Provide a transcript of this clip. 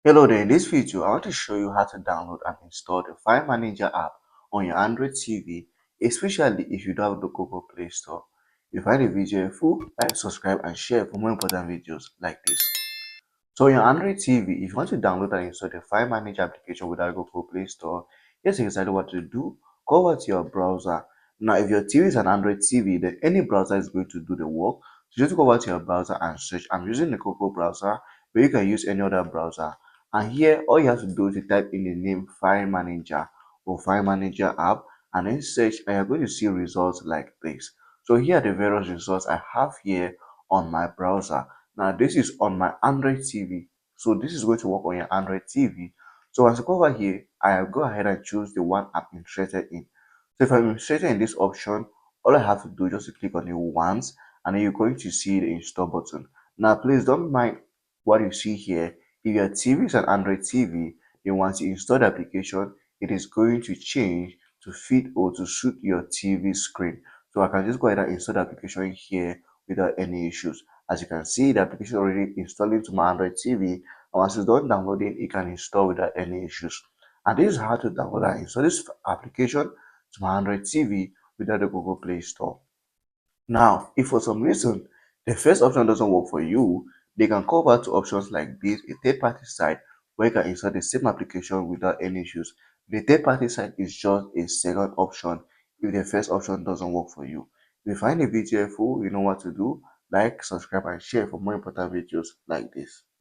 Hello there, in this video I want to show you how to download and install the File Manager app on your Android TV, especially if you don't have the Google Play Store. If you find the video helpful, like, subscribe and share for more important videos like this. So on your Android TV, if you want to download and install the File Manager application without Google Play Store, here's exactly what to do. Go over to your browser. Now if your TV is an Android TV, then any browser is going to do the work. So just go over to your browser and search. I'm using the Google browser, but you can use any other browser. And here all you have to do is to type in the name File Manager or File Manager app and then search, and you're going to see results like this. So here are the various results I have here on my browser. Now this is on my Android TV, so this is going to work on your Android TV. So as I go over here, I'll go ahead and choose the one I'm interested in. So if I'm interested in this option, all I have to do is just to click on it once, and then you're going to see the install button. Now please don't mind what you see here. If your TV is an Android TV, then once you install the application, it is going to change to fit or to suit your TV screen. So I can just go ahead and install the application here without any issues. As you can see, the application is already installing to my Android TV, and once it's done downloading, it can install without any issues. And this is how to download and install this application to my Android TV without the Google Play Store. Now, if for some reason the first option doesn't work for you, they can go back to options like this, a third-party site where you can install the same application without any issues. The third-party site is just a second option if the first option doesn't work for you. If you find the video helpful, you know what to do. Like, subscribe, and share for more important videos like this.